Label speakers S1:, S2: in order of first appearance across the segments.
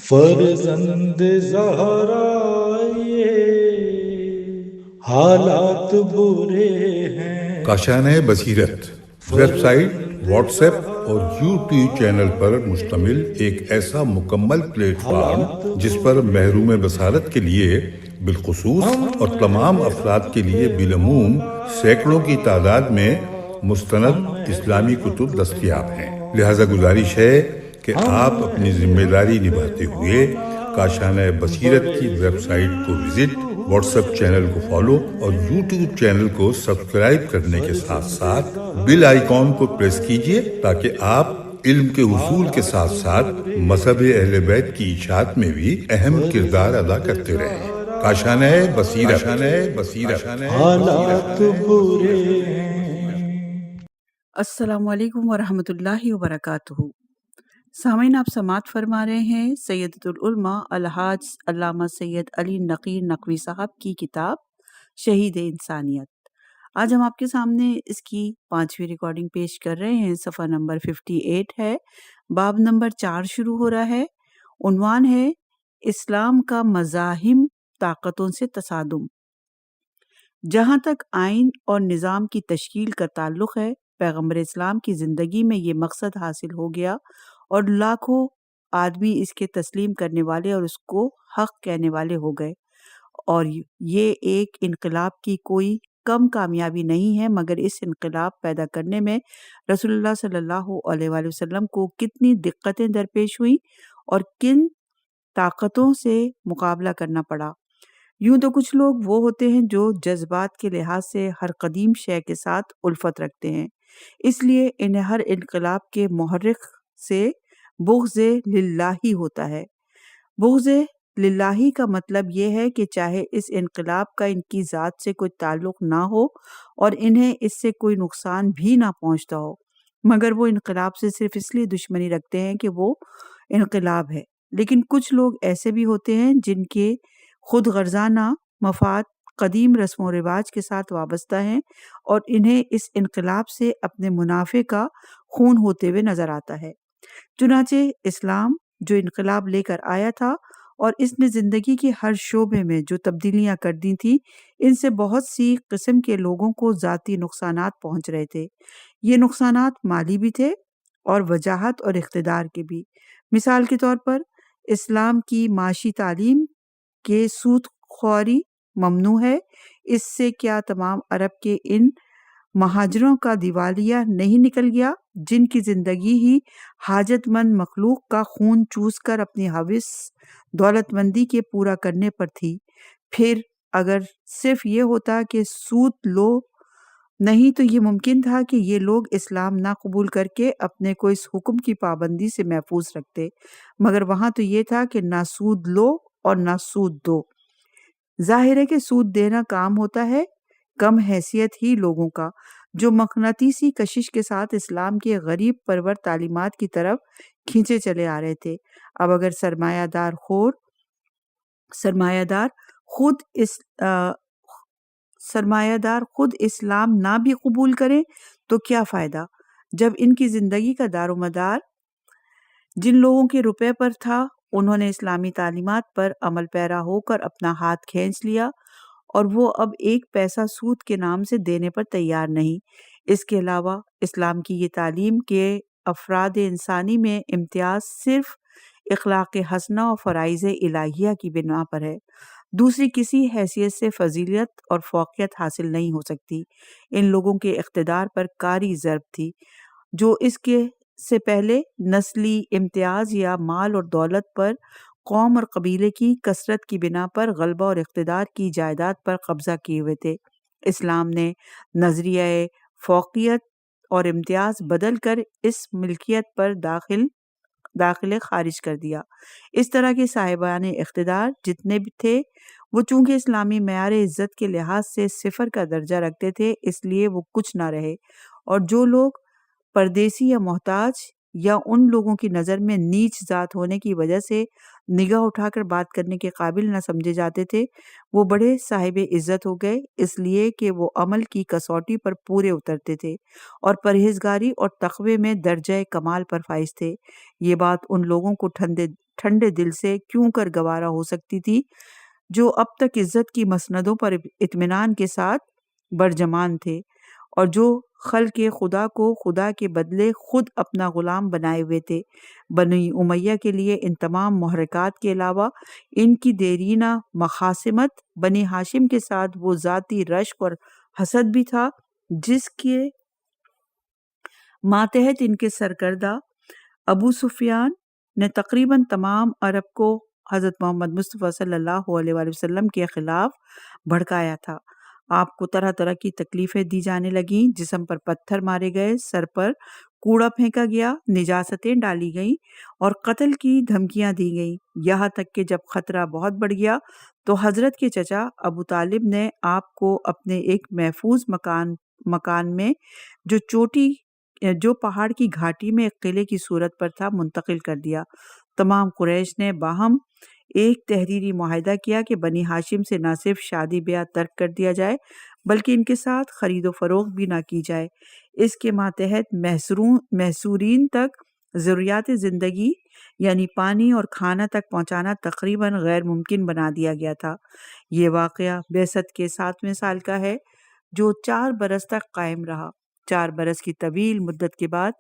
S1: فرزند زہرا یہ حالات برے ہیں۔
S2: کاشانۂ بصیرت ویب سائٹ، واٹس ایپ اور یوٹیوب چینل پر مشتمل ایک ایسا مکمل پلیٹ فارم جس پر محروم بصارت کے لیے بالخصوص اور تمام افراد کے لیے بالعموم سینکڑوں کی تعداد میں مستند اسلامی کتب دستیاب ہیں۔ لہذا گزارش ہے کہ آپ اپنی ذمہ داری نبھاتے ہوئے کاشانۂ بصیرت کی ویب سائٹ کو وزٹ، واٹس ایپ چینل کو فالو اور یوٹیوب چینل کو سبسکرائب کرنے کے ساتھ ساتھ بیل آئیکن کو پریس کیجئے تاکہ آپ علم کے حصول کے ساتھ ساتھ مذہب اہل بیت کی اشاعت میں بھی اہم کردار ادا کرتے رہیں۔ کاشانۂ بصیرت۔
S1: حالات برے ہیں۔
S3: السلام علیکم ورحمۃ اللہ وبرکاتہ۔ سامعین، آپ سماعت فرما رہے ہیں سیدۃ العلماء الحاج علامہ سید علی نقی نقوی صاحب کی کتاب شہید انسانیت۔ آج ہم آپ کے سامنے اس کی 5ویں ریکارڈنگ پیش کر رہے ہیں۔ صفحہ نمبر 58 ہے، باب نمبر 4 شروع ہو رہا ہے۔ عنوان ہے اسلام کا مزاحم طاقتوں سے تصادم۔ جہاں تک آئین اور نظام کی تشکیل کا تعلق ہے، پیغمبر اسلام کی زندگی میں یہ مقصد حاصل ہو گیا اور لاکھوں آدمی اس کے تسلیم کرنے والے اور اس کو حق کہنے والے ہو گئے، اور یہ ایک انقلاب کی کوئی کم کامیابی نہیں ہے، مگر اس انقلاب پیدا کرنے میں رسول اللہ صلی اللہ علیہ وآلہ وسلم کو کتنی دقتیں درپیش ہوئیں اور کن طاقتوں سے مقابلہ کرنا پڑا۔ یوں تو کچھ لوگ وہ ہوتے ہیں جو جذبات کے لحاظ سے ہر قدیم شے کے ساتھ الفت رکھتے ہیں، اس لیے انہیں ہر انقلاب کے محرک سے بغض للہ ہوتا ہے۔ بغض للہ کا مطلب یہ ہے کہ چاہے اس انقلاب کا ان کی ذات سے کوئی تعلق نہ ہو اور انہیں اس سے کوئی نقصان بھی نہ پہنچتا ہو، مگر وہ انقلاب سے صرف اس لیے دشمنی رکھتے ہیں کہ وہ انقلاب ہے۔ لیکن کچھ لوگ ایسے بھی ہوتے ہیں جن کے خود غرضانہ مفاد قدیم رسم و رواج کے ساتھ وابستہ ہیں اور انہیں اس انقلاب سے اپنے منافع کا خون ہوتے ہوئے نظر آتا ہے۔ چنانچہ اسلام جو انقلاب لے کر آیا تھا اور اس نے زندگی کے ہر شعبے میں جو تبدیلیاں کر دی تھیں، ان سے بہت سی قسم کے لوگوں کو ذاتی نقصانات پہنچ رہے تھے۔ یہ نقصانات مالی بھی تھے اور وجاہت اور اقتدار کے بھی۔ مثال کے طور پر اسلام کی معاشی تعلیم کہ سود خوری ممنوع ہے، اس سے کیا تمام عرب کے ان مہاجروں کا دیوالیہ نہیں نکل گیا جن کی زندگی ہی حاجت مند مخلوق کا خون چوس کر اپنی ہوس دولت مندی کے پورا کرنے پر تھی؟ پھر اگر صرف یہ ہوتا کہ سود لو نہیں تو یہ ممکن تھا کہ یہ لوگ اسلام نہ قبول کر کے اپنے کو اس حکم کی پابندی سے محفوظ رکھتے، مگر وہاں تو یہ تھا کہ نہ سود لو اور نہ سود دو۔ ظاہر ہے کہ سود دینا کام ہوتا ہے کم حیثیت ہی لوگوں کا جو مقناطیسی کشش کے ساتھ اسلام کے غریب پرور تعلیمات کی طرف کھینچے چلے آ رہے تھے۔ اب اگر سرمایہ دار خود اسلام نہ بھی قبول کریں تو کیا فائدہ، جب ان کی زندگی کا دار و مدار جن لوگوں کے روپے پر تھا انہوں نے اسلامی تعلیمات پر عمل پیرا ہو کر اپنا ہاتھ کھینچ لیا اور وہ اب ایک پیسہ سود کے نام سے دینے پر تیار نہیں۔ اس کے علاوہ اسلام کی یہ تعلیم کے افراد انسانی میں امتیاز صرف اخلاق حسنہ اور فرائض الہیہ کی بنا پر ہے، دوسری کسی حیثیت سے فضیلت اور فوقیت حاصل نہیں ہو سکتی۔ ان لوگوں کے اقتدار پر کاری ضرب تھی جو اس کے سے پہلے نسلی امتیاز یا مال اور دولت پر، قوم اور قبیلے کی کثرت کی بنا پر غلبہ اور اقتدار کی جائیداد پر قبضہ کیے ہوئے تھے۔ اسلام نے نظریہ فوقیت اور امتیاز بدل کر اس ملکیت پر داخل خارج کر دیا۔ اس طرح کے صاحبان اقتدار جتنے بھی تھے وہ چونکہ اسلامی معیار عزت کے لحاظ سے صفر کا درجہ رکھتے تھے، اس لیے وہ کچھ نہ رہے، اور جو لوگ پردیسی یا محتاج یا ان لوگوں کی نظر میں نیچ ذات ہونے کی وجہ سے نگاہ اٹھا کر بات کرنے کے قابل نہ سمجھے جاتے تھے، وہ بڑے صاحب عزت ہو گئے، اس لیے کہ وہ عمل کی کسوٹی پر پورے اترتے تھے اور پرہیزگاری اور تقوی میں درجہ کمال پر فائز تھے۔ یہ بات ان لوگوں کو ٹھنڈے دل سے کیوں کر گوارا ہو سکتی تھی، جو اب تک عزت کی مسندوں پر اطمینان کے ساتھ برجمان تھے اور جو خلق خدا کو خدا کے بدلے خود اپنا غلام بنائے ہوئے تھے۔ بنی امیہ کے لیے ان تمام محرکات کے علاوہ ان کی دیرینہ مخاصمت بنی ہاشم کے ساتھ وہ ذاتی رشک اور حسد بھی تھا جس کے ماتحت ان کے سرکردہ ابو سفیان نے تقریباً تمام عرب کو حضرت محمد مصطفیٰ صلی اللہ علیہ وآلہ وسلم کے خلاف بھڑکایا تھا۔ آپ کو طرح طرح کی تکلیفیں دی جانے لگیں، جسم پر پتھر مارے گئے، سر پر کوڑا پھینکا گیا، نجاستیں ڈالی گئیں اور قتل کی دھمکیاں دی گئیں، یہاں تک کہ جب خطرہ بہت بڑھ گیا تو حضرت کے چچا ابو طالب نے آپ کو اپنے ایک محفوظ مکان میں جو پہاڑ کی گھاٹی میں ایک قلعے کی صورت پر تھا منتقل کر دیا۔ تمام قریش نے باہم ایک تحریری معاہدہ کیا کہ بنی ہاشم سے نہ صرف شادی بیاہ ترک کر دیا جائے بلکہ ان کے ساتھ خرید و فروخت بھی نہ کی جائے۔ اس کے ماتحت محصورین تک ضروریات زندگی یعنی پانی اور کھانا تک پہنچانا تقریباً غیر ممکن بنا دیا گیا تھا۔ یہ واقعہ بعثت کے 7ویں سال کا ہے جو 4 برس تک قائم رہا۔ 4 برس کی طویل مدت کے بعد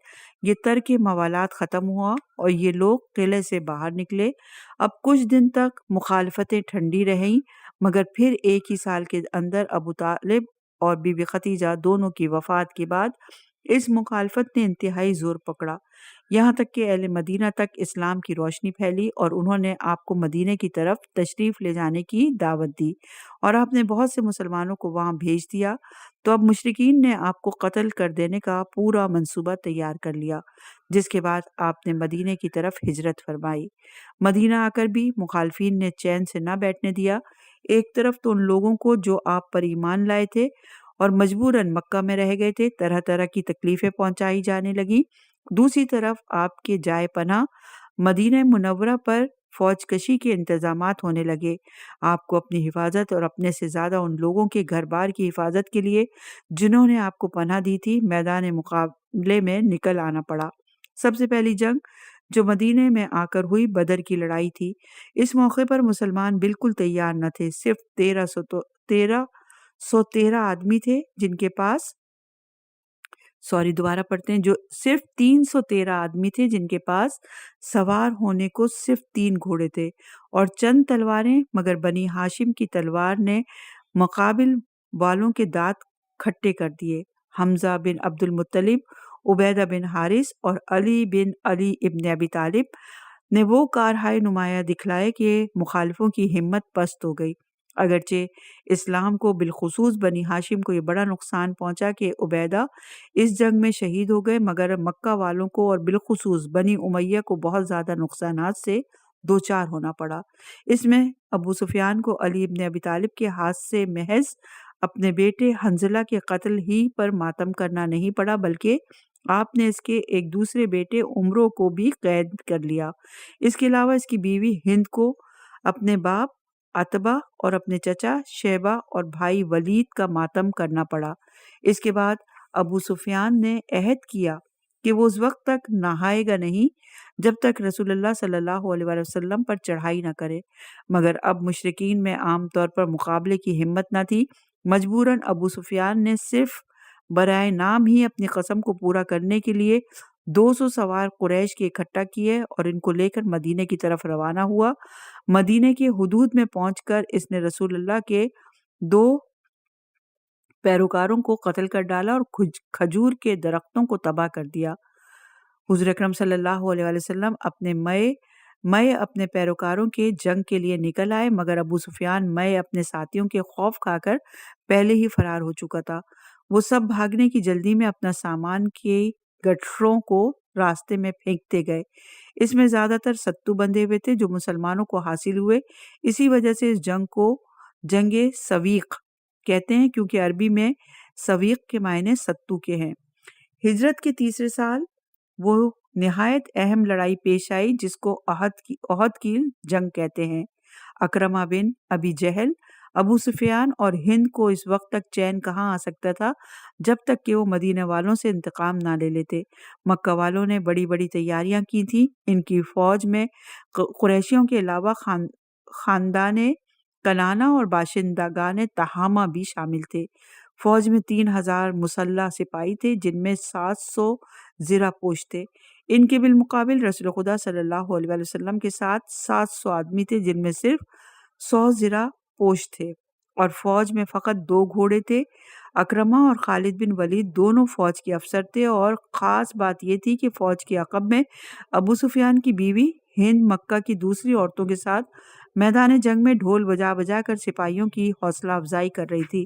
S3: یہ ترک موالات ختم ہوا اور یہ لوگ قلعے سے باہر نکلے۔ اب کچھ دن تک مخالفتیں ٹھنڈی رہیں مگر پھر ایک ہی سال کے اندر ابو طالب اور بی بی ختیجہ دونوں کی وفات کے بعد اس مخالفت نے انتہائی زور پکڑا، یہاں تک کہ اہل مدینہ تک اسلام کی روشنی پھیلی اور انہوں نے آپ کو مدینے کی طرف تشریف لے جانے کی دعوت دی اور آپ نے بہت سے مسلمانوں کو وہاں بھیج دیا۔ تو اب مشرکین نے آپ کو قتل کر دینے کا پورا منصوبہ تیار کر لیا، جس کے بعد آپ نے مدینے کی طرف ہجرت فرمائی۔ مدینہ آ کر بھی مخالفین نے چین سے نہ بیٹھنے دیا۔ ایک طرف تو ان لوگوں کو جو آپ پر ایمان لائے تھے اور مجبوراً مکہ میں رہ گئے تھے طرح طرح کی تکلیفیں پہنچائی جانے لگیں، دوسری طرف آپ کے جائے پناہ مدینہ منورہ پر فوج کشی کے انتظامات ہونے لگے۔ آپ کو اپنی حفاظت اور اپنے سے زیادہ ان لوگوں کے گھر بار کی حفاظت کے لیے جنہوں نے آپ کو پناہ دی تھی میدان مقابلے میں نکل آنا پڑا۔ سب سے پہلی جنگ جو مدینے میں آ کر ہوئی بدر کی لڑائی تھی۔ اس موقع پر مسلمان بالکل تیار نہ تھے۔ صرف 1313 آدمی تھے جن کے پاس صرف 313 آدمی تھے جن کے پاس سوار ہونے کو صرف 3 گھوڑے تھے اور چند تلواریں، مگر بنی ہاشم کی تلوار نے مقابل والوں کے دانت کھٹے کر دیے۔ حمزہ بن عبد المطلب، عبیدہ بن حارث اور علی بن علی ابن ابی طالب نے وہ کارہائے نمایاں دکھلائے کہ مخالفوں کی ہمت پست ہو گئی۔ اگرچہ اسلام کو بالخصوص بنی ہاشم کو یہ بڑا نقصان پہنچا کہ عبیدہ اس جنگ میں شہید ہو گئے، مگر مکہ والوں کو اور بالخصوص بنی امیہ کو بہت زیادہ نقصانات سے دوچار ہونا پڑا۔ اس میں ابو سفیان کو علی ابن ابی طالب کے ہاتھ سے محض اپنے بیٹے حنظلہ کے قتل ہی پر ماتم کرنا نہیں پڑا بلکہ آپ نے اس کے ایک دوسرے بیٹے عمرو کو بھی قید کر لیا۔ اس کے علاوہ اس کی بیوی ہند کو، اپنے باپ عتبہ اور اپنے چچا شیبہ اور بھائی ولید کا ماتم کرنا پڑا۔ اس کے بعد ابو سفیان نے عہد کیا کہ وہ اس وقت تک نہائے گا نہیں جب تک رسول اللہ صلی اللہ علیہ وآلہ وسلم پر چڑھائی نہ کرے، مگر اب مشرکین میں عام طور پر مقابلے کی ہمت نہ تھی۔ مجبوراً ابو سفیان نے صرف برائے نام ہی اپنی قسم کو پورا کرنے کے لیے 200 سوار قریش کے اکٹھا کیے اور ان کو لے کر مدینے کی طرف روانہ ہوا۔ مدینے کے حدود میں پہنچ کر اس نے رسول اللہ کے 2 پیروکاروں کو قتل کر ڈالا اور کھجور کے درختوں کو تباہ کر دیا۔ حضور اکرم صلی اللہ علیہ وآلہ وسلم اپنے پیروکاروں کے جنگ کے لیے نکل آئے، مگر ابو سفیان اپنے ساتھیوں کے خوف کھا کر پہلے ہی فرار ہو چکا تھا۔ وہ سب بھاگنے کی جلدی میں اپنا سامان کے گٹھروں کو راستے میں پھینکتے گئے۔ اس میں زیادہ تر ستو بندھے ہوئے تھے جو مسلمانوں کو حاصل ہوئے۔ اسی وجہ سے اس جنگ کو جنگ سویق کہتے ہیں، کیونکہ عربی میں سویق کے معنی ستو کے ہیں۔ ہجرت کے تیسرے سال وہ نہایت اہم لڑائی پیش آئی جس کو احد کی جنگ کہتے ہیں۔ اکرمہ بن ابی جہل ابو سفیان اور ہند کو اس وقت تک چین کہاں آ سکتا تھا جب تک کہ وہ مدینہ والوں سے انتقام نہ لے لیتے۔ مکہ والوں نے بڑی بڑی تیاریاں کی تھیں۔ ان کی فوج میں قریشیوں کے علاوہ خاندان کنانہ اور باشندگان تہامہ بھی شامل تھے۔ فوج میں 3000 مسلح سپاہی تھے جن میں 700 زرہ پوش تھے۔ ان کے بالمقابل رسول خدا صلی اللہ علیہ وسلم کے ساتھ 700 آدمی تھے جن میں صرف 100 زرہ پوش تھے، اور فوج میں فقط 2 گھوڑے تھے۔ اکرمہ اور خالد بن ولید دونوں فوج کے افسر تھے، اور خاص بات یہ تھی کہ فوج کے عقب میں ابو سفیان کی بیوی ہند مکہ کی دوسری عورتوں کے ساتھ میدان جنگ میں ڈھول بجا بجا کر سپاہیوں کی حوصلہ افزائی کر رہی تھی۔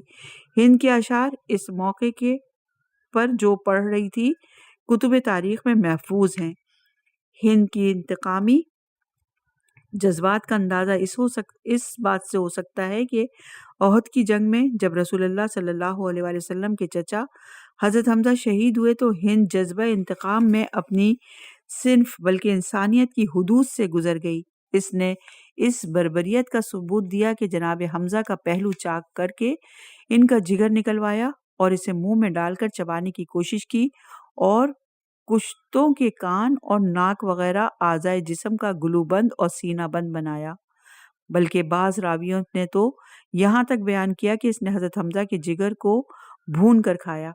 S3: ہند کے اشعار اس موقع کے پر جو پڑھ رہی تھی کتب تاریخ میں محفوظ ہیں۔ ہند کی انتقامی جذبات کا اندازہ اس بات سے ہو سکتا ہے کہ احد کی جنگ میں جب رسول اللہ صلی اللہ علیہ وسلم کے چچا حضرت حمزہ شہید ہوئے تو ہند جذبہ انتقام میں اپنی صنف بلکہ انسانیت کی حدود سے گزر گئی۔ اس نے اس بربریت کا ثبوت دیا کہ جناب حمزہ کا پہلو چاک کر کے ان کا جگر نکلوایا اور اسے منہ میں ڈال کر چبانے کی کوشش کی، اور کشتوں کے کان اور ناک وغیرہ اعضائے جسم کا گلو بند اور سینہ بند بنایا۔ بلکہ بعض راویوں نے تو یہاں تک بیان کیا کہ اس نے حضرت حمزہ کے جگر کو بھون کر کھایا۔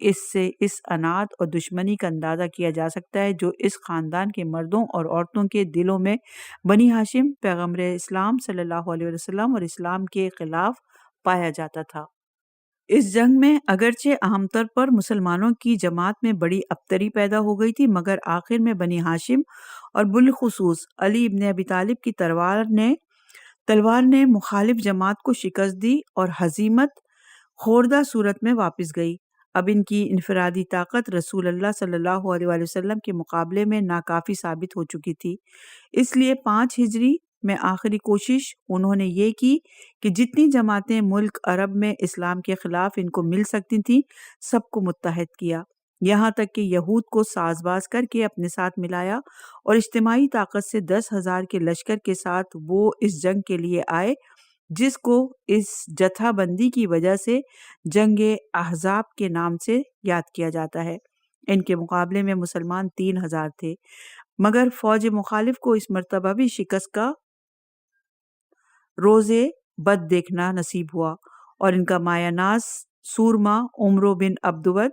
S3: اس سے اس انات اور دشمنی کا اندازہ کیا جا سکتا ہے جو اس خاندان کے مردوں اور عورتوں کے دلوں میں بنی ہاشم پیغمبر اسلام صلی اللہ علیہ وسلم اور اسلام کے خلاف پایا جاتا تھا۔ اس جنگ میں اگرچہ عام طور پر مسلمانوں کی جماعت میں بڑی ابتری پیدا ہو گئی تھی، مگر آخر میں بنی ہاشم اور بالخصوص علی ابن ابی طالب کی تلوار نے مخالف جماعت کو شکست دی اور ہزیمت خوردہ صورت میں واپس گئی۔ اب ان کی انفرادی طاقت رسول اللہ صلی اللہ علیہ وسلم کے مقابلے میں ناکافی ثابت ہو چکی تھی۔ اس لیے 5 ہجری میں آخری کوشش انہوں نے یہ کی کہ جتنی جماعتیں ملک عرب میں اسلام کے خلاف ان کو مل سکتی تھیں سب کو متحد کیا، یہاں تک کہ یہود کو ساز باز کر کے اپنے ساتھ ملایا، اور اجتماعی طاقت سے 10,000 کے لشکر کے ساتھ وہ اس جنگ کے لیے آئے جس کو اس جتھا بندی کی وجہ سے جنگ احزاب کے نام سے یاد کیا جاتا ہے۔ ان کے مقابلے میں مسلمان 3,000 تھے، مگر فوج مخالف کو اس مرتبہ بھی شکست کا روز بد دیکھنا نصیب ہوا، اور ان کا مایہ ناز سورما عمرو بن عبدود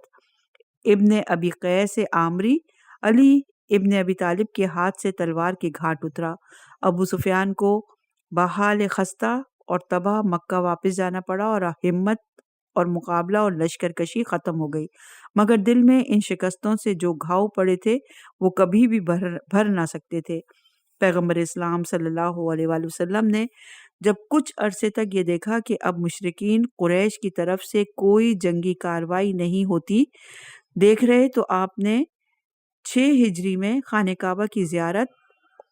S3: ابن ابی قیس عامری علی ابن ابی طالب کے ہاتھ سے تلوار کے گھاٹ اترا۔ ابو سفیان کو بحال خستہ اور تباہ مکہ واپس جانا پڑا، اور ہمت اور مقابلہ اور لشکر کشی ختم ہو گئی، مگر دل میں ان شکستوں سے جو گھاؤ پڑے تھے وہ کبھی بھی بھر نہ سکتے تھے۔ پیغمبر اسلام صلی اللہ علیہ وآلہ وسلم نے جب کچھ عرصے تک یہ دیکھا کہ اب مشرکین قریش کی طرف سے کوئی جنگی کارروائی نہیں ہوتی دیکھ رہے، تو آپ نے 6 ہجری میں خانہ کعبہ کی زیارت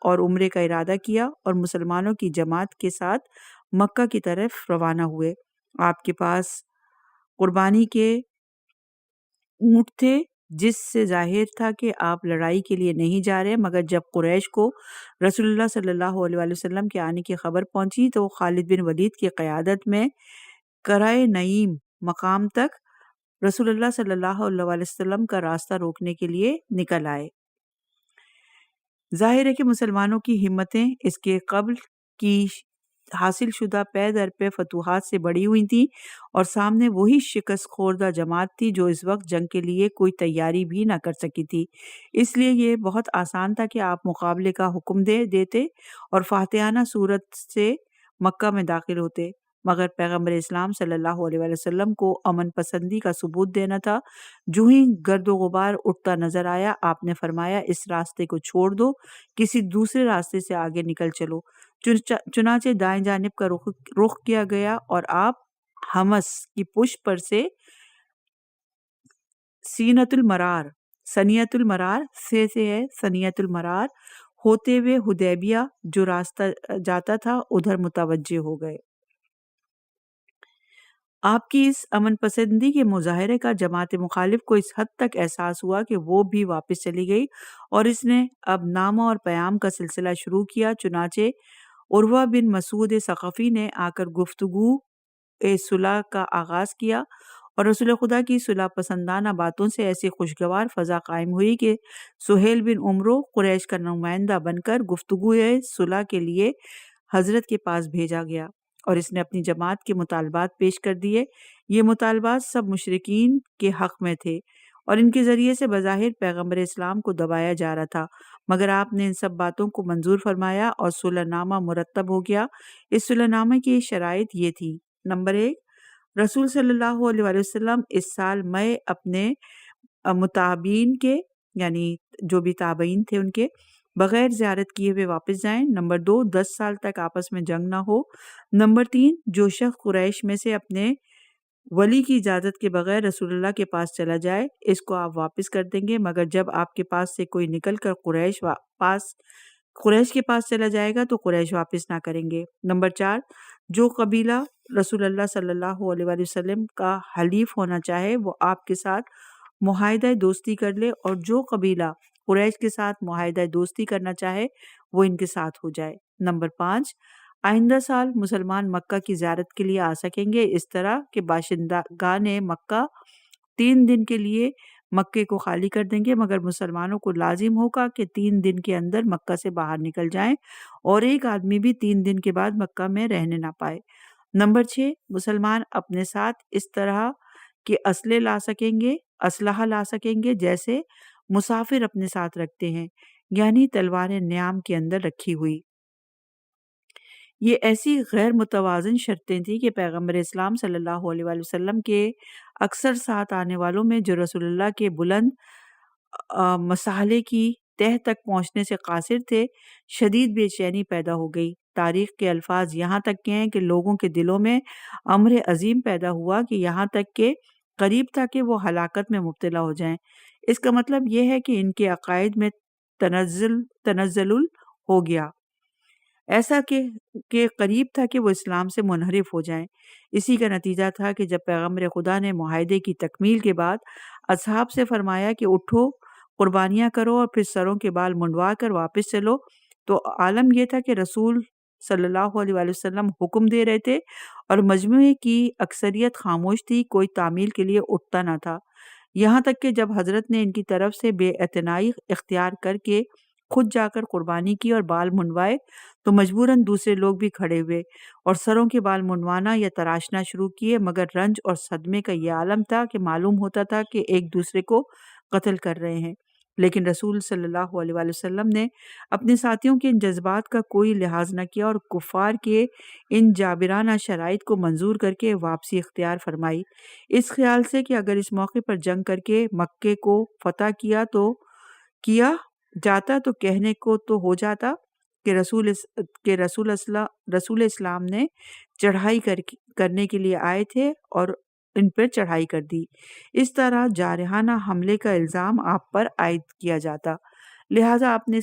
S3: اور عمرے کا ارادہ کیا اور مسلمانوں کی جماعت کے ساتھ مکہ کی طرف روانہ ہوئے۔ آپ کے پاس قربانی کے اونٹ تھے، جس سے ظاہر تھا کہ آپ لڑائی کے لیے نہیں جا رہے، مگر جب قریش کو رسول اللہ صلی اللہ علیہ وآلہ وسلم کے آنے کی خبر پہنچی تو خالد بن ولید کی قیادت میں کرائے نعیم مقام تک رسول اللہ صلی اللہ علیہ وآلہ وسلم کا راستہ روکنے کے لیے نکل آئے۔ ظاہر ہے کہ مسلمانوں کی ہمتیں اس کے قبل کی حاصل شدہ پے در پے فتوحات سے بڑی ہوئی تھیں، اور سامنے وہی شکست خوردہ جماعت تھی جو اس وقت جنگ کے لیے کوئی تیاری بھی نہ کر سکی تھی۔ اس لیے یہ بہت آسان تھا کہ آپ مقابلے کا حکم دیتے اور فاتحانہ صورت سے مکہ میں داخل ہوتے، مگر پیغمبر اسلام صلی اللہ علیہ وآلہ وسلم کو امن پسندی کا ثبوت دینا تھا۔ جو ہی گرد و غبار اٹھتا نظر آیا آپ نے فرمایا اس راستے کو چھوڑ دو، کسی دوسرے راستے سے آگے نکل چلو۔ چنانچہ دائیں جانب کا رخ کیا گیا اور آپ حمص کی پشت پر سے سنیت المرار ہوتے ہوئے حدیبیہ جو راستہ جاتا تھا ادھر متوجہ ہو گئے۔ آپ کی اس امن پسندی کے مظاہرے کا جماعت مخالف کو اس حد تک احساس ہوا کہ وہ بھی واپس چلی گئی، اور اس نے اب نامہ اور پیام کا سلسلہ شروع کیا۔ چنانچہ عروہ بن مسعود ثقفی نے آ کر گفتگو صلح کا آغاز کیا اور رسول خدا کی صلح پسندانہ باتوں سے ایسی خوشگوار فضا قائم ہوئی کہ سہیل بن عمرو قریش کا نمائندہ بن کر گفتگوئے صلح کے لیے حضرت کے پاس بھیجا گیا اور اس نے اپنی جماعت کے مطالبات پیش کر دیے۔ یہ مطالبات سب مشرکین کے حق میں تھے اور ان کے ذریعے سے بظاہر پیغمبر اسلام کو دبایا جا رہا تھا، مگر آپ نے ان سب باتوں کو منظور فرمایا اور صلح نامہ مرتب ہو گیا۔ اس صلح نامے کی شرائط یہ تھی: نمبر 1، رسول صلی اللہ علیہ وآلہ وسلم اس سال مئی اپنے متابعین کے، یعنی جو بھی تابعین تھے ان کے، بغیر زیارت کیے ہوئے واپس جائیں۔ نمبر 2، 10 سال تک آپس میں جنگ نہ ہو۔ نمبر 3، جو شخص قریش میں سے اپنے ولی کی اجازت کے بغیر رسول اللہ کے پاس چلا جائے اس کو آپ واپس کر دیں گے، مگر جب آپ کے پاس سے کوئی نکل کر قریش کے پاس چلا جائے گا تو قریش واپس نہ کریں گے۔ نمبر 4، جو قبیلہ رسول اللہ صلی اللہ علیہ وآلہ وسلم کا حلیف ہونا چاہے وہ آپ کے ساتھ معاہدہ دوستی کر لے، اور جو قبیلہ قریش کے ساتھ معاہدہ دوستی کرنا چاہے وہ ان کے ساتھ ہو جائے۔ نمبر 5، آئندہ سال مسلمان مکہ کی زیارت کے لیے آ سکیں گے، اس طرح کہ باشندگان مکہ 3 دن کے لیے مکے کو خالی کر دیں گے، مگر مسلمانوں کو لازم ہوگا کہ 3 دن کے اندر مکہ سے باہر نکل جائیں اور ایک آدمی بھی 3 دن کے بعد مکہ میں رہنے نہ پائے۔ نمبر 6، مسلمان اپنے ساتھ اس طرح کے اسلحہ لا سکیں گے جیسے مسافر اپنے ساتھ رکھتے ہیں، یعنی تلواریں نیام کے اندر رکھی ہوئی۔ یہ ایسی غیر متوازن شرطیں تھیں کہ پیغمبر اسلام صلی اللہ علیہ وآلہ وسلم کے اکثر ساتھ آنے والوں میں جو رسول اللہ کے بلند مسالے کی تہ تک پہنچنے سے قاصر تھے، شدید بے چینی پیدا ہو گئی۔ تاریخ کے الفاظ یہاں تک کے ہیں کہ لوگوں کے دلوں میں امر عظیم پیدا ہوا کہ یہاں تک کہ قریب تھا کہ وہ ہلاکت میں مبتلا ہو جائیں۔ اس کا مطلب یہ ہے کہ ان کے عقائد میں تنزل ہو گیا، ایسا کہ قریب تھا کہ وہ اسلام سے منحرف ہو جائیں۔ اسی کا نتیجہ تھا کہ جب پیغمبر خدا نے معاہدے کی تکمیل کے بعد اصحاب سے فرمایا کہ اٹھو، قربانیاں کرو اور پھر سروں کے بال منڈوا کر واپس چلو، تو عالم یہ تھا کہ رسول صلی اللہ علیہ وآلہ وسلم حکم دے رہے تھے اور مجموعے کی اکثریت خاموش تھی، کوئی تعمیل کے لیے اٹھتا نہ تھا، یہاں تک کہ جب حضرت نے ان کی طرف سے بے اعتنائی اختیار کر کے خود جا کر قربانی کی اور بال منڈوائے تو مجبوراً دوسرے لوگ بھی کھڑے ہوئے اور سروں کے بال منڈوانا یا تراشنا شروع کیے، مگر رنج اور صدمے کا یہ عالم تھا کہ معلوم ہوتا تھا کہ ایک دوسرے کو قتل کر رہے ہیں۔ لیکن رسول صلی اللہ علیہ وآلہ وسلم نے اپنے ساتھیوں کے ان جذبات کا کوئی لحاظ نہ کیا اور کفار کے ان جابرانہ شرائط کو منظور کر کے واپسی اختیار فرمائی، اس خیال سے کہ اگر اس موقع پر جنگ کر کے مکے کو فتح کیا جاتا تو کہنے کو تو ہو جاتا کہ رسول اسلام نے چڑھائی کرنے کے لیے آئے تھے اور ان پر چڑھائی کر دی، اس طرح جارحانہ حملے کا الزام آپ پر عائد کیا جاتا، لہٰذا آپ نے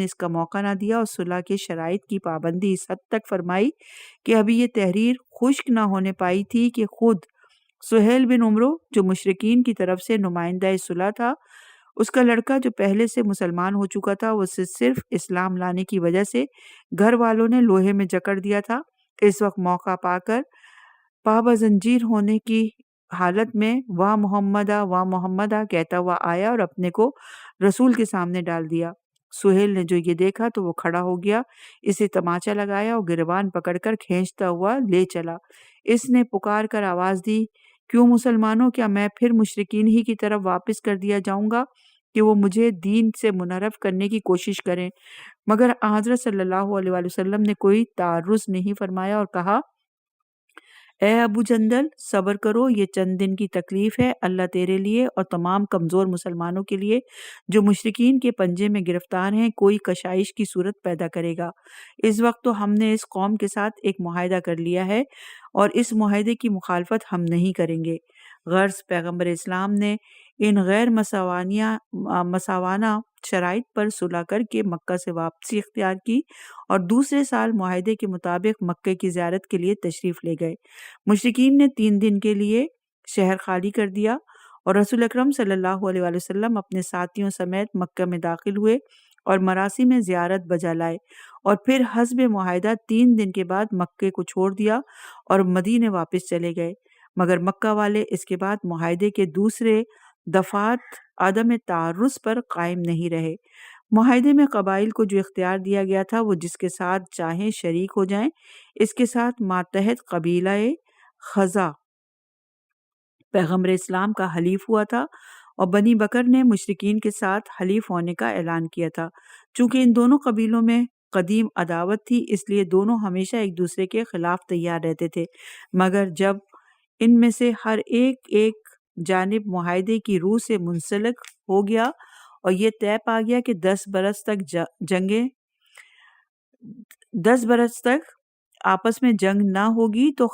S3: اس کا موقع نہ دیا اور صلح کے شرائط کی پابندی اس حد تک فرمائی کہ ابھی یہ تحریر خشک نہ ہونے پائی تھی کہ خود سہیل بن عمرو جو مشرکین کی طرف سے نمائندہ صلح تھا، اس کا لڑکا جو پہلے سے مسلمان ہو چکا تھا، وہ صرف اسلام لانے کی وجہ سے گھر والوں نے لوہے میں جکڑ دیا تھا، اس وقت موقع پا کر پابہ زنجیر ہونے کی حالت میں واہ محمدہ کہتا ہوا آیا اور اپنے کو رسول کے سامنے ڈال دیا۔ سہیل نے جو یہ دیکھا تو وہ کھڑا ہو گیا، اسے تماچا لگایا اور گریبان پکڑ کر کھینچتا ہوا لے چلا۔ اس نے پکار کر آواز دی، کیوں مسلمانوں، کیا میں پھر مشرکین ہی کی طرف واپس کر دیا جاؤں گا کہ وہ مجھے دین سے منحرف کرنے کی کوشش کریں؟ مگر حضرت صلی اللہ علیہ وآلہ وسلم نے کوئی تعرض نہیں فرمایا اور کہا، اے ابو جندل، صبر کرو، یہ چند دن کی تکلیف ہے، اللہ تیرے لیے اور تمام کمزور مسلمانوں کے لیے جو مشرکین کے پنجے میں گرفتار ہیں کوئی کشائش کی صورت پیدا کرے گا۔ اس وقت تو ہم نے اس قوم کے ساتھ ایک معاہدہ کر لیا ہے اور اس معاہدے کی مخالفت ہم نہیں کریں گے۔ غرض پیغمبر اسلام نے ان غیر مساوانہ شرائط پر صلح کر کے مکہ سے واپسی اختیار کی اور دوسرے سال معاہدے کے مطابق مکہ کی زیارت کے لیے تشریف لے گئے۔ مشرکین نے 3 دن کے لیے شہر خالی کر دیا اور رسول اکرم صلی اللہ علیہ وآلہ وسلم اپنے ساتھیوں سمیت مکہ میں داخل ہوئے۔ اور مراسی میں زیارت بجا لائے اور پھر حسب معاہدہ 3 دن کے بعد مکے کو چھوڑ دیا اور مدینے واپس چلے گئے، مگر مکہ والے اس کے بعد معاہدے کے دوسرے دفعات عدم تعرض پر قائم نہیں رہے۔ معاہدے میں قبائل کو جو اختیار دیا گیا تھا وہ جس کے ساتھ چاہیں شریک ہو جائیں، اس کے ساتھ ماتحت قبیلہ خزا پیغمبر اسلام کا حلیف ہوا تھا اور بنی بکر نے مشرکین کے ساتھ حلیف ہونے کا اعلان کیا تھا۔ چونکہ ان دونوں قبیلوں میں قدیم عداوت تھی، اس لیے دونوں ہمیشہ ایک دوسرے کے خلاف تیار رہتے تھے، مگر جب ان میں سے ہر ایک جانب معاہدے کی روح سے منسلک ہو گیا اور یہ طے پا گیا کہ 10 برس تک آپس میں جنگ نہ ہوگی، تو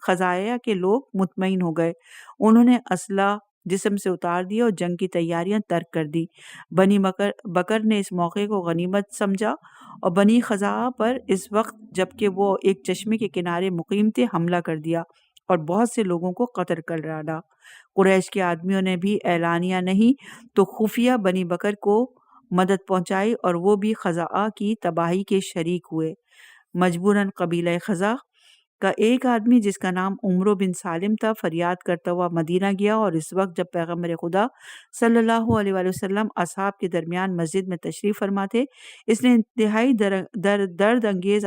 S3: خزایا کے لوگ مطمئن ہو گئے۔ انہوں نے اسلحہ جسم سے اتار دیا اور جنگ کی تیاریاں ترک کر دی۔ بنی بکر نے اس موقع کو غنیمت سمجھا اور بنی خزاعہ پر اس وقت جبکہ وہ ایک چشمے کے کنارے مقیم تھے حملہ کر دیا اور بہت سے لوگوں کو قتل کر ڈالا۔ قریش کے آدمیوں نے بھی اعلانیہ نہیں تو خفیہ بنی بکر کو مدد پہنچائی اور وہ بھی خزاعہ کی تباہی کے شریک ہوئے۔ مجبوراً قبیلہ خزا کا ایک آدمی جس کا نام عمرو بن سالم تھا فریاد کرتا ہوا مدینہ گیا، اور اس وقت جب پیغمبر خدا صلی اللہ علیہ وآلہ وسلم اصحاب کے درمیان مسجد میں تشریف فرما تھے، اس نے انتہائی درد انگیز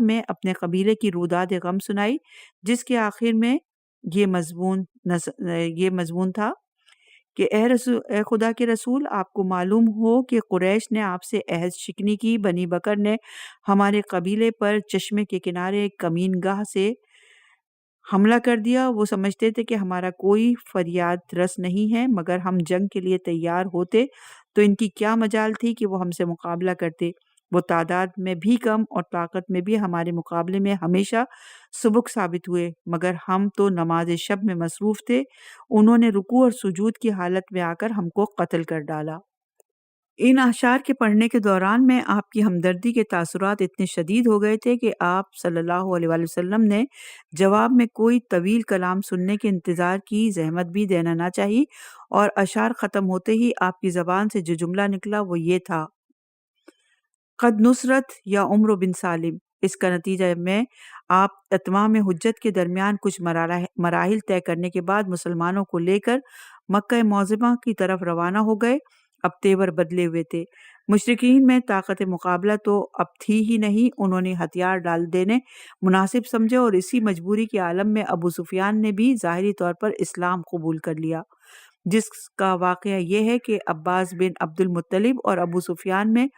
S3: میں اپنے قبیلے کی روداد غم سنائی، جس کے آخر میں یہ مضمون تھا کہ اے خدا کے رسول، آپ کو معلوم ہو کہ قریش نے آپ سے عہد شکنی کی، بنی بکر نے ہمارے قبیلے پر چشمے کے کنارے کمین گاہ سے حملہ کر دیا۔ وہ سمجھتے تھے کہ ہمارا کوئی فریاد رس نہیں ہے، مگر ہم جنگ کے لیے تیار ہوتے تو ان کی کیا مجال تھی کہ وہ ہم سے مقابلہ کرتے۔ وہ تعداد میں بھی کم اور طاقت میں بھی ہمارے مقابلے میں ہمیشہ سبک ثابت ہوئے، مگر ہم تو نماز شب میں مصروف تھے۔ انہوں نے رکوع اور سجود کی حالت میں آ کر ہم کو قتل کر ڈالا۔ ان اشعار کے پڑھنے کے دوران میں آپ کی ہمدردی کے تاثرات اتنے شدید ہو گئے تھے کہ آپ صلی اللہ علیہ وآلہ وسلم نے جواب میں کوئی طویل کلام سننے کے انتظار کی زحمت بھی دینا نہ چاہی، اور اشعار ختم ہوتے ہی آپ کی زبان سے جو جملہ نکلا وہ یہ تھا: قد نصرت یا عمرو بن سالم۔ اس کا نتیجہ میں آپ اتمام حجت کے درمیان کچھ مراحل طے کرنے کے بعد مسلمانوں کو لے کر مکہ معظمہ کی طرف روانہ ہو گئے۔ اب تیور بدلے ہوئے تھے، مشرکین میں طاقت مقابلہ تو اب تھی ہی نہیں۔ انہوں نے ہتھیار ڈال دینے مناسب سمجھے اور اسی مجبوری کے عالم میں ابو سفیان نے بھی ظاہری طور پر اسلام قبول کر لیا، جس کا واقعہ یہ ہے کہ عباس بن عبد المطلب اور ابو سفیان میں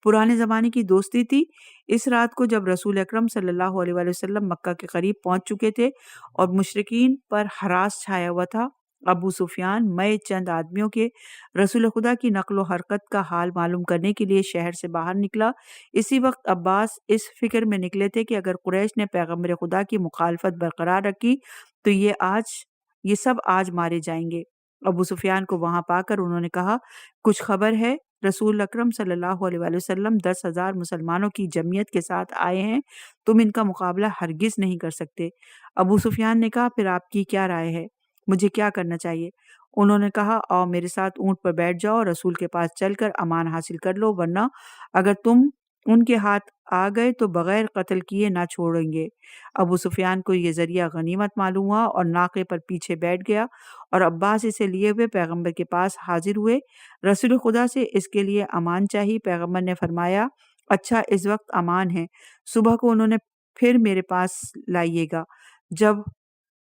S3: پرانے زمانے کی دوستی تھی۔ اس رات کو جب رسول اکرم صلی اللہ علیہ وآلہ وسلم مکہ کے قریب پہنچ چکے تھے اور مشرکین پر ہراس چھایا ہوا تھا، ابو سفیان مئے چند آدمیوں کے رسول خدا کی نقل و حرکت کا حال معلوم کرنے کے لیے شہر سے باہر نکلا۔ اسی وقت عباس اس فکر میں نکلے تھے کہ اگر قریش نے پیغمبر خدا کی مخالفت برقرار رکھی تو یہ سب آج مارے جائیں گے۔ ابو سفیان کو وہاں پا کر انہوں نے کہا: کچھ خبر ہے؟ رسول اکرم صلی اللہ علیہ وآلہ وسلم 10,000 مسلمانوں کی جمعیت کے ساتھ آئے ہیں، تم ان کا مقابلہ ہرگز نہیں کر سکتے۔ ابو سفیان نے کہا: پھر آپ کی کیا رائے ہے؟ مجھے کیا کرنا چاہیے؟ انہوں نے کہا: آؤ میرے ساتھ اونٹ پر بیٹھ جاؤ اور رسول کے پاس چل کر امان حاصل کر لو، ورنہ اگر تم ان کے ہاتھ آ گئے تو بغیر قتل کیے نہ چھوڑیں گے۔ ابو سفیان کو یہ ذریعہ غنیمت معلوم ہوا اور ناقے پر پیچھے بیٹھ گیا، اور عباس اسے لیے ہوئے پیغمبر کے پاس حاضر ہوئے۔ رسول خدا سے اس کے لیے امان چاہی۔ پیغمبر نے فرمایا: اچھا، اس وقت امان ہے، صبح کو انہوں نے پھر میرے پاس لائیے گا۔ جب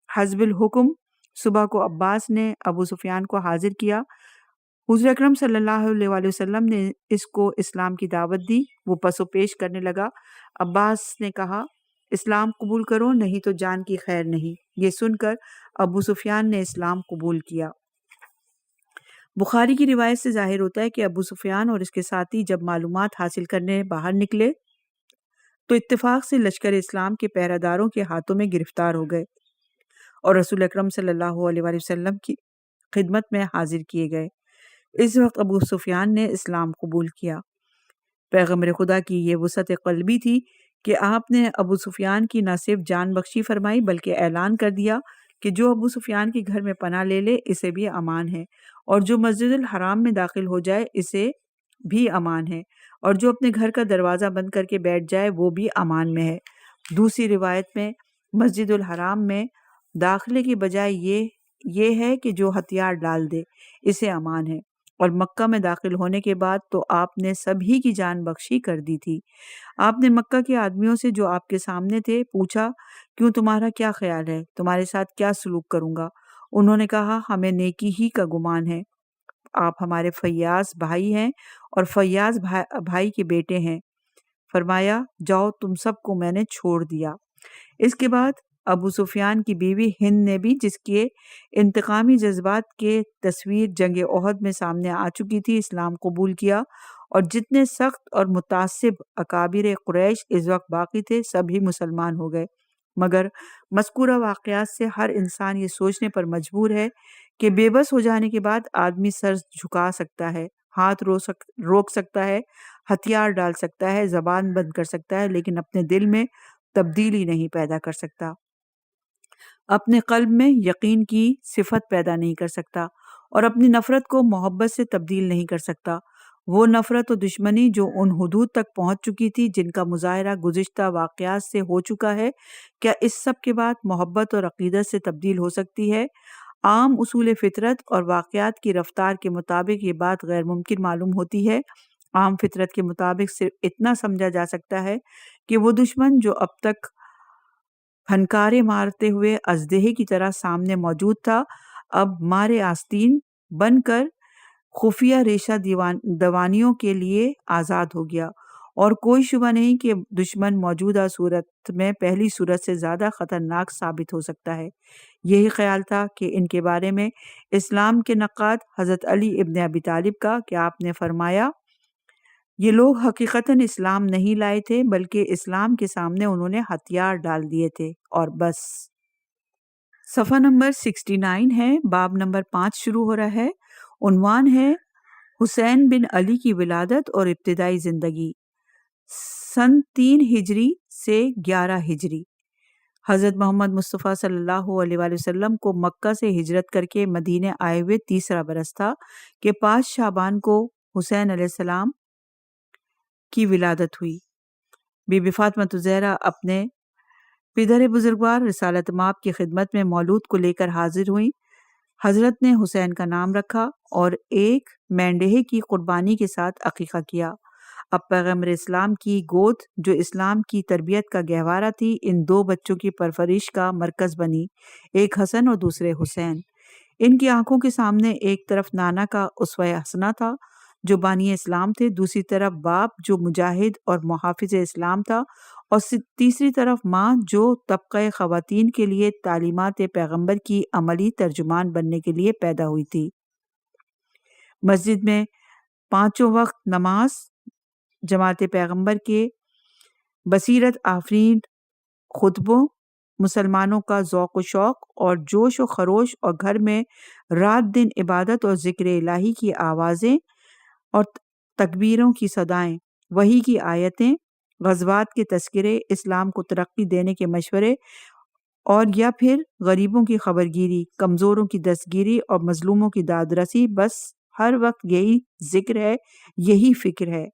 S3: حسب الحکم صبح کو عباس نے ابو سفیان کو حاضر کیا، حضور اکرم صلی اللہ علیہ وآلہ وسلم نے اس کو اسلام کی دعوت دی۔ وہ پس و پیش کرنے لگا۔ عباس نے کہا: اسلام قبول کرو، نہیں تو جان کی خیر نہیں۔ یہ سن کر ابو سفیان نے اسلام قبول کیا۔ بخاری کی روایت سے ظاہر ہوتا ہے کہ ابو سفیان اور اس کے ساتھی جب معلومات حاصل کرنے باہر نکلے تو اتفاق سے لشکر اسلام کے پہرہ داروں کے ہاتھوں میں گرفتار ہو گئے اور رسول اکرم صلی اللہ علیہ وآلہ وسلم کی خدمت میں حاضر کیے گئے۔ اس وقت ابو سفیان نے اسلام قبول کیا۔ پیغمبر خدا کی یہ وسعت قلبی تھی کہ آپ نے ابو سفیان کی نہ صرف جان بخشی فرمائی بلکہ اعلان کر دیا کہ جو ابو سفیان کے گھر میں پناہ لے لے اسے بھی امان ہے، اور جو مسجد الحرام میں داخل ہو جائے اسے بھی امان ہے، اور جو اپنے گھر کا دروازہ بند کر کے بیٹھ جائے وہ بھی امان میں ہے۔ دوسری روایت میں مسجد الحرام میں داخلے کی بجائے یہ ہے کہ جو ہتھیار ڈال دے اسے امان ہے، اور مکہ میں داخل ہونے کے بعد تو آپ نے سبھی کی جان بخشی کر دی تھی۔ آپ نے مکہ کے آدمیوں سے جو آپ کے سامنے تھے پوچھا، کیوں تمہارا کیا خیال ہے، تمہارے ساتھ کیا سلوک کروں گا؟ انہوں نے کہا، ہمیں نیکی ہی کا گمان ہے، آپ ہمارے فیاض بھائی ہیں اور فیاض بھائی کے بیٹے ہیں۔ فرمایا، جاؤ تم سب کو میں نے چھوڑ دیا۔ اس کے بعد ابو سفیان کی بیوی ہند نے بھی، جس کے انتقامی جذبات کے تصویر جنگ احد میں سامنے آ چکی تھی، اسلام قبول کیا، اور جتنے سخت اور متعصب اکابر قریش اس وقت باقی تھے سبھی مسلمان ہو گئے۔ مگر مذکورہ واقعات سے ہر انسان یہ سوچنے پر مجبور ہے کہ بے بس ہو جانے کے بعد آدمی سر جھکا سکتا ہے، ہاتھ روک سکتا ہے، ہتھیار ڈال سکتا ہے، زبان بند کر سکتا ہے، لیکن اپنے دل میں تبدیلی نہیں پیدا کر سکتا، اپنے قلب میں یقین کی صفت پیدا نہیں کر سکتا، اور اپنی نفرت کو محبت سے تبدیل نہیں کر سکتا۔ وہ نفرت و دشمنی جو ان حدود تک پہنچ چکی تھی جن کا مظاہرہ گزشتہ واقعات سے ہو چکا ہے، کیا اس سب کے بعد محبت اور عقیدت سے تبدیل ہو سکتی ہے؟ عام اصول فطرت اور واقعات کی رفتار کے مطابق یہ بات غیر ممکن معلوم ہوتی ہے۔ عام فطرت کے مطابق صرف اتنا سمجھا جا سکتا ہے کہ وہ دشمن جو اب تک پھنکارے مارتے ہوئے اژدہے کی طرح سامنے موجود تھا، اب مارے آستین بن کر خفیہ ریشہ دوانیوں کے لیے آزاد ہو گیا، اور کوئی شبہ نہیں کہ دشمن موجودہ صورت میں پہلی صورت سے زیادہ خطرناک ثابت ہو سکتا ہے۔ یہی خیال تھا کہ ان کے بارے میں اسلام کے نقاد حضرت علی ابن ابی طالب کا کہ آپ نے فرمایا، یہ لوگ حقیقتاً اسلام نہیں لائے تھے بلکہ اسلام کے سامنے انہوں نے ہتھیار ڈال دیے تھے اور بس۔ صفحہ نمبر 69 ہے، باب نمبر 5 شروع ہو رہا ہے۔ عنوان ہے حسین بن علی کی ولادت اور ابتدائی زندگی، سن 3 ہجری سے 11 ہجری۔ حضرت محمد مصطفیٰ صلی اللہ علیہ وآلہ وسلم کو مکہ سے ہجرت کر کے مدینے آئے ہوئے تیسرا برس تھا کہ 5 شعبان کو حسین علیہ السلام کی ولادت ہوئی۔ بی بی فاطمہ الزہرا اپنے پدر بزرگوار رسالت مآب کی خدمت میں مولود کو لے کر حاضر ہوئیں۔ حضرت نے حسین کا نام رکھا اور ایک مینڈھے کی قربانی کے ساتھ عقیقہ کیا۔ اب پیغمبر اسلام کی گود جو اسلام کی تربیت کا گہوارہ تھی، ان 2 بچوں کی پرورش کا مرکز بنی، ایک حسن اور دوسرے حسین۔ ان کی آنکھوں کے سامنے ایک طرف نانا کا اسوہ حسنہ تھا جو بانی اسلام تھے، دوسری طرف باپ جو مجاہد اور محافظ اسلام تھا، اور تیسری طرف ماں جو طبقہ خواتین کے لیے تعلیمات پیغمبر کی عملی ترجمان بننے کے لیے پیدا ہوئی تھی۔ مسجد میں 5 وقت نماز، جماعت پیغمبر کے بصیرت آفرین خطبوں، مسلمانوں کا ذوق و شوق اور جوش و خروش، اور گھر میں رات دن عبادت اور ذکر الہی کی آوازیں اور تکبیروں کی صدائیں، وحی کی آیتیں، غزوات کے تذکرے، اسلام کو ترقی دینے کے مشورے، اور یا پھر غریبوں کی خبرگیری، کمزوروں کی دستگیری اور مظلوموں کی داد رسی، بس ہر وقت یہی ذکر ہے، یہی فکر ہے،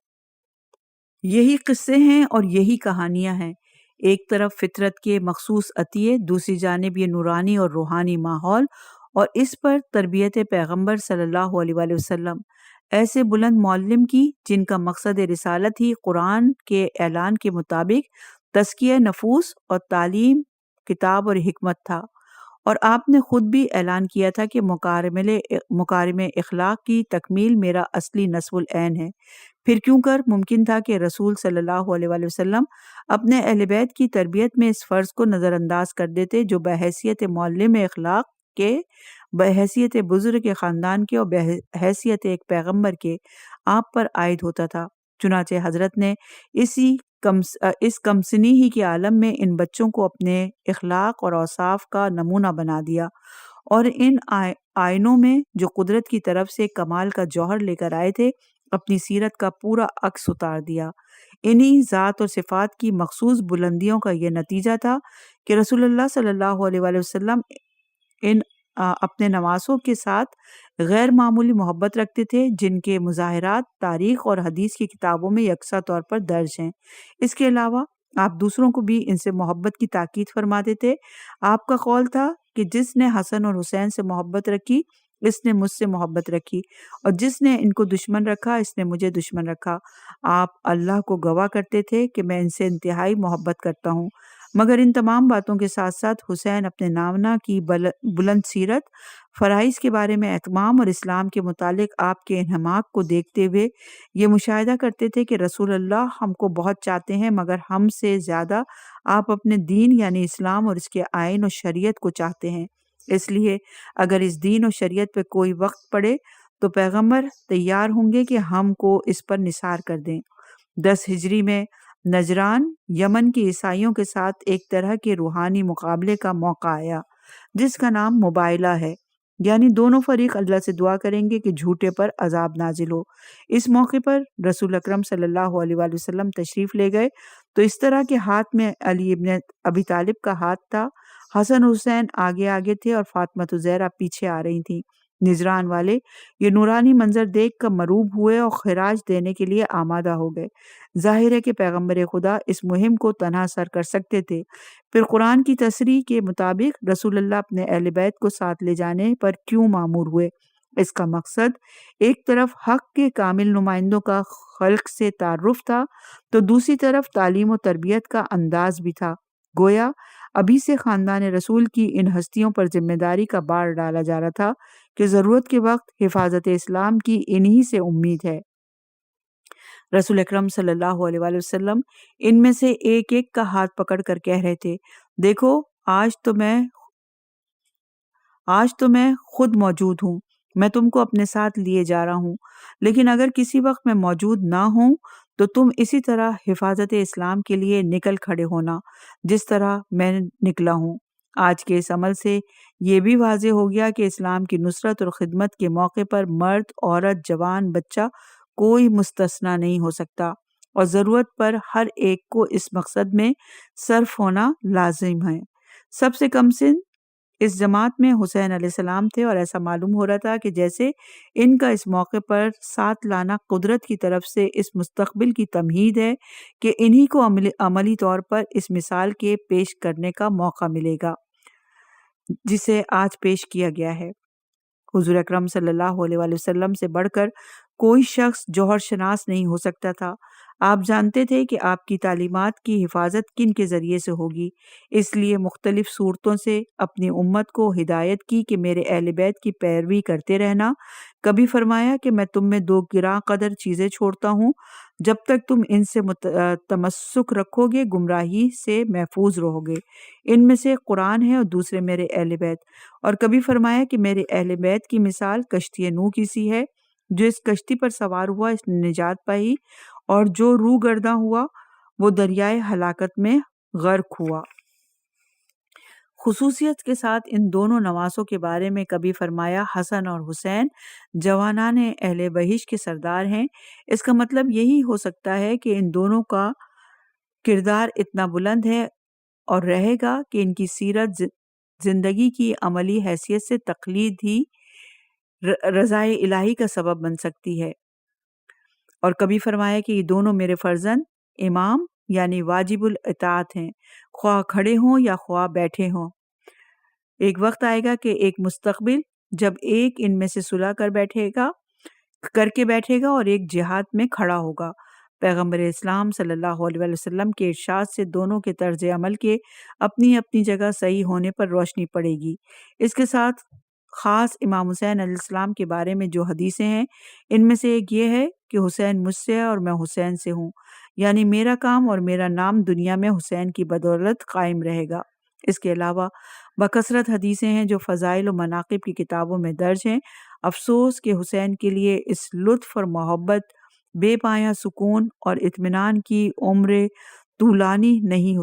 S3: یہی قصے ہیں اور یہی کہانیاں ہیں۔ ایک طرف فطرت کے مخصوص عطیے، دوسری جانب یہ نورانی اور روحانی ماحول، اور اس پر تربیت پیغمبر صلی اللہ علیہ وآلہ وسلم، ایسے بلند معلم کی جن کا مقصد رسالت ہی قرآن کے اعلان کے مطابق تزکیہ نفوس اور تعلیم کتاب اور حکمت تھا، اور آپ نے خود بھی اعلان کیا تھا کہ مکارم اخلاق کی تکمیل میرا اصلی نصب العین ہے۔ پھر کیوں کر ممکن تھا کہ رسول صلی اللہ علیہ وآلہ وسلم اپنے اہل بیت کی تربیت میں اس فرض کو نظر انداز کر دیتے جو بحیثیت معلم اخلاق کے، بحیثیت بزرگ کے خاندان کے، اور بحیثیت ایک پیغمبر کے آپ پر عائد ہوتا تھا۔ چنانچہ حضرت نے اس کمسنی ہی کے عالم میں ان بچوں کو اپنے اخلاق اور اوصاف کا نمونہ بنا دیا، اور ان آئینوں میں جو قدرت کی طرف سے کمال کا جوہر لے کر آئے تھے، اپنی سیرت کا پورا عکس اتار دیا۔ انہی ذات اور صفات کی مخصوص بلندیوں کا یہ نتیجہ تھا کہ رسول اللہ صلی اللہ علیہ وآلہ وسلم اپنے نواسوں کے ساتھ غیر معمولی محبت رکھتے تھے، جن کے مظاہرات تاریخ اور حدیث کی کتابوں میں یکساں طور پر درج ہیں۔ اس کے علاوہ آپ دوسروں کو بھی ان سے محبت کی تاکید فرماتے تھے۔ آپ کا قول تھا کہ جس نے حسن اور حسین سے محبت رکھی اس نے مجھ سے محبت رکھی، اور جس نے ان کو دشمن رکھا اس نے مجھے دشمن رکھا۔ آپ اللہ کو گواہ کرتے تھے کہ میں ان سے انتہائی محبت کرتا ہوں۔ مگر ان تمام باتوں کے ساتھ ساتھ حسین اپنے نانا کی بلند سیرت، فرائض کے بارے میں اہتمام اور اسلام کے متعلق آپ کے انہماک کو دیکھتے ہوئے یہ مشاہدہ کرتے تھے کہ رسول اللہ ہم کو بہت چاہتے ہیں، مگر ہم سے زیادہ آپ اپنے دین یعنی اسلام اور اس کے آئین و شریعت کو چاہتے ہیں۔ اس لیے اگر اس دین و شریعت پہ کوئی وقت پڑے تو پیغمبر تیار ہوں گے کہ ہم کو اس پر نثار کر دیں۔ 10 ہجری میں نجران یمن کے عیسائیوں کے ساتھ ایک طرح کے روحانی مقابلے کا موقع آیا جس کا نام مباہلہ ہے، یعنی دونوں فریق اللہ سے دعا کریں گے کہ جھوٹے پر عذاب نازل ہو۔ اس موقع پر رسول اکرم صلی اللہ علیہ وآلہ وسلم تشریف لے گئے تو اس طرح کے ہاتھ میں علی ابن ابی طالب کا ہاتھ تھا، حسن حسین آگے آگے تھے اور فاطمہ زہرا پیچھے آ رہی تھیں۔ نجران والے یہ نورانی منظر دیکھ کر مروب ہوئے اور خراج دینے کے لیے آمادہ ہو گئے۔ ظاہر ہے کہ پیغمبر خدا اس مہم کو تنہا سر کر سکتے تھے۔ پھر قرآن کی تصریح کے مطابق رسول اللہ اپنے اہل بیت کو ساتھ لے جانے پر کیوں مامور ہوئے؟ اس کا مقصد ایک طرف حق کے کامل نمائندوں کا خلق سے تعارف تھا تو دوسری طرف تعلیم و تربیت کا انداز بھی تھا۔ گویا ابھی سے خاندان رسول کی ان ہستیوں پر ذمہ داری کا بار ڈالا جا رہا تھا کہ ضرورت کے وقت حفاظت اسلام کی انہی سے امید ہے۔ رسول اکرم صلی اللہ علیہ وآلہ وسلم ان میں سے ایک ایک کا ہاتھ پکڑ کر کہہ رہے تھے، دیکھو آج تو میں خود موجود ہوں، میں تم کو اپنے ساتھ لیے جا رہا ہوں، لیکن اگر کسی وقت میں موجود نہ ہوں تو تم اسی طرح حفاظت اسلام کے لیے نکل کھڑے ہونا جس طرح میں نکلا ہوں۔ آج کے اس عمل سے یہ بھی واضح ہو گیا کہ اسلام کی نصرت اور خدمت کے موقع پر مرد، عورت، جوان، بچہ کوئی مستثنی نہیں ہو سکتا، اور ضرورت پر ہر ایک کو اس مقصد میں صرف ہونا لازم ہے۔ سب سے کم سن اس جماعت میں حسین علیہ السلام تھے، اور ایسا معلوم ہو رہا تھا کہ جیسے ان کا اس موقع پر ساتھ لانا قدرت کی طرف سے اس مستقبل کی تمہید ہے کہ انہی کو عملی طور پر اس مثال کے پیش کرنے کا موقع ملے گا جسے آج پیش کیا گیا ہے۔ حضور اکرم صلی اللہ علیہ وآلہ وسلم سے بڑھ کر کوئی شخص جوہر شناس نہیں ہو سکتا تھا۔ آپ جانتے تھے کہ آپ کی تعلیمات کی حفاظت کن کے ذریعے سے ہوگی، اس لیے مختلف صورتوں سے اپنی امت کو ہدایت کی کہ میرے اہل بیت کی پیروی کرتے رہنا۔ کبھی فرمایا کہ میں تم میں 2 گراں قدر چیزیں چھوڑتا ہوں، جب تک تم ان سے تمسک رکھو گے گمراہی سے محفوظ رہو گے، ان میں سے قرآن ہے اور دوسرے میرے اہل بیت۔ اور کبھی فرمایا کہ میرے اہل بیت کی مثال کشتی نوح کی سی ہے، جو اس کشتی پر سوار ہوا اس نے نجات پائی، اور جو روح گرداں ہوا وہ دریائے ہلاکت میں غرق ہوا۔ خصوصیت کے ساتھ ان دونوں نواسوں کے بارے میں کبھی فرمایا حسن اور حسین جوانان اہل بہشت کے سردار ہیں۔ اس کا مطلب یہی ہو سکتا ہے کہ ان دونوں کا کردار اتنا بلند ہے اور رہے گا کہ ان کی سیرت زندگی کی عملی حیثیت سے تقلید ہی رضائے الہی کا سبب بن سکتی ہے۔ اور کبھی فرمایا کہ یہ دونوں میرے فرزند امام یعنی واجب الاطاعت ہیں، خواہ کھڑے ہوں یا خواہ بیٹھے ہوں۔ ایک وقت آئے گا کہ ایک مستقبل جب ایک ان میں سے صلح کر کے بیٹھے گا اور ایک جہاد میں کھڑا ہوگا۔ پیغمبر اسلام صلی اللہ علیہ وآلہ وسلم کے ارشاد سے دونوں کے طرز عمل کے اپنی اپنی جگہ صحیح ہونے پر روشنی پڑے گی۔ اس کے ساتھ خاص امام حسین علیہ السلام کے بارے میں جو حدیثیں ہیں ان میں سے ایک یہ ہے کہ حسین مجھ سے ہے اور میں حسین سے ہوں، یعنی میرا کام اور میرا نام دنیا میں حسین کی بدولت قائم رہے گا۔ اس کے علاوہ بکثرت حدیثیں ہیں جو فضائل و مناقب کی کتابوں میں درج ہیں۔ افسوس کہ حسین کے لیے اس لطف اور محبت، بے پایہ سکون اور اطمینان کی عمر طولانی نہیں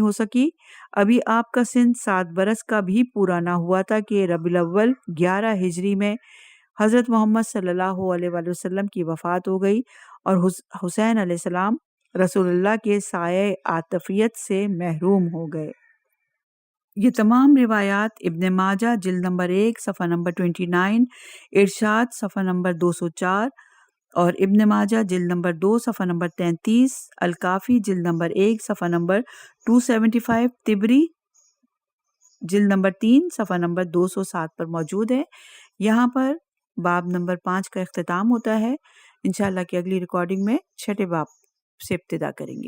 S3: ہو سکی۔ ابھی آپ کا سن 7 برس کا بھی پورا نہ ہوا تھا کہ ربیع الاول 11 ہجری میں حضرت محمد صلی اللہ علیہ وآلہ وسلم کی وفات ہو گئی، اور حسین علیہ السلام رسول اللہ کے سائے عاطفیت سے محروم ہو گئے۔ یہ تمام روایات ابن ماجہ جلد نمبر 1 صفحہ نمبر 29، ارشاد صفحہ نمبر 204 اور ابن ماجہ جلد نمبر 2 صفحہ نمبر 33، الکافی جلد نمبر 1 صفحہ نمبر 275، طبری جلد نمبر 3 صفحہ نمبر 207 پر موجود ہے۔ یہاں پر باب نمبر 5 کا اختتام ہوتا ہے۔ انشاءاللہ کی اگلی ریکارڈنگ میں چھٹے باب سے ابتدا کریں گے۔